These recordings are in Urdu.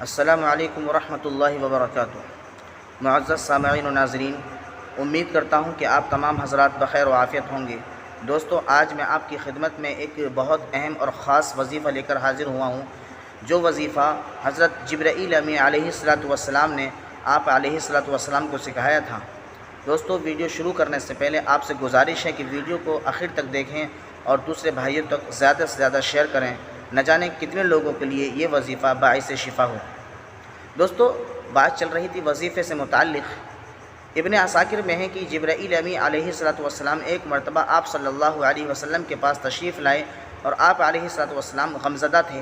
السلام علیکم ورحمۃ اللہ وبرکاتہ۔ معزز سامعین و ناظرین، امید کرتا ہوں کہ آپ تمام حضرات بخیر و عافیت ہوں گے۔ دوستو، آج میں آپ کی خدمت میں ایک بہت اہم اور خاص وظیفہ لے کر حاضر ہوا ہوں، جو وظیفہ حضرت جبرائیل امین علیہ السلام نے آپ علیہ السلام کو سکھایا تھا۔ دوستو، ویڈیو شروع کرنے سے پہلے آپ سے گزارش ہے کہ ویڈیو کو آخر تک دیکھیں اور دوسرے بھائیوں تک زیادہ سے زیادہ شیئر کریں، نہ جانے کتنے لوگوں کے لیے یہ وظیفہ باعث شفا ہو۔ دوستو، بات چل رہی تھی وظیفے سے متعلق۔ ابن عساکر میں ہے کہ جبرائیل امین علیہ السلام ایک مرتبہ آپ صلی اللہ علیہ وسلم کے پاس تشریف لائے اور آپ علیہ السلام غمزدہ تھے۔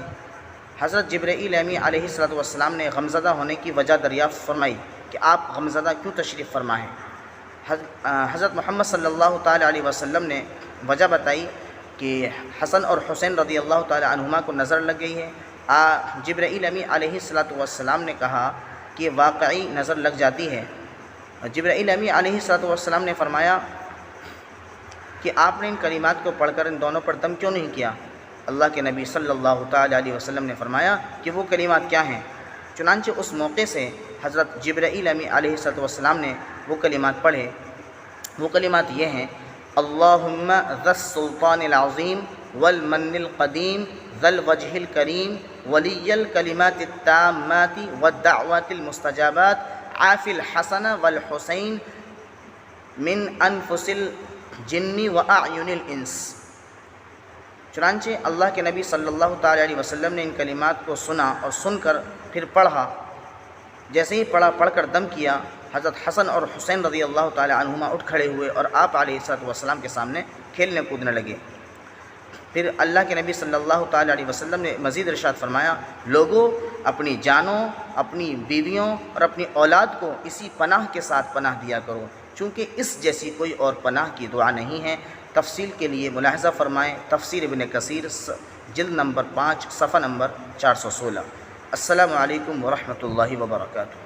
حضرت جبرائیل امین علیہ السلام نے غمزدہ ہونے کی وجہ دریافت فرمائی کہ آپ غمزدہ کیوں تشریف فرما ہیں۔ حضرت محمد صلی اللہ تعالی علیہ وسلم نے وجہ بتائی کہ حسن اور حسین رضی اللہ تعالی عنہما کو نظر لگ گئی ہے۔ جبرائیل امین علیہ السلام نے کہا کہ واقعی نظر لگ جاتی ہے۔ جبرائیل امین علیہ السلام نے فرمایا کہ آپ نے ان کلمات کو پڑھ کر ان دونوں پر دم کیوں نہیں کیا؟ اللہ کے نبی صلی اللہ تعالی علیہ وسلم نے فرمایا کہ وہ کلمات کیا ہیں؟ چنانچہ اس موقع سے حضرت جبرائیل امین علیہ السلام نے وہ کلمات پڑھے۔ وہ کلمات یہ ہیں: اللہم ذی السلطان العظیم والمن القدیم ذی الوجہ الکریم ولی الکلمات التامات والدعوات المستجابات عافی الحسن والحسین من انفس الجن واعین الانس۔ چنانچہ اللہ کے نبی صلی اللہ تعالی علیہ وسلم نے ان کلمات کو سنا اور سن کر پھر پڑھا۔ جیسے ہی پڑھ کر دم کیا، حضرت حسن اور حسین رضی اللہ تعالی عنہما اٹھ کھڑے ہوئے اور آپ علیہ السلام کے سامنے کھیلنے کودنے لگے۔ پھر اللہ کے نبی صلی اللہ تعالی علیہ وسلم نے مزید ارشاد فرمایا: لوگوں، اپنی جانوں، اپنی بیویوں اور اپنی اولاد کو اسی پناہ کے ساتھ پناہ دیا کرو، چونکہ اس جیسی کوئی اور پناہ کی دعا نہیں ہے۔ تفصیل کے لیے ملاحظہ فرمائیں تفسیر ابن کثیر جلد نمبر 5 صفحہ نمبر 416۔ السلام علیکم ورحمۃ اللہ وبرکاتہ۔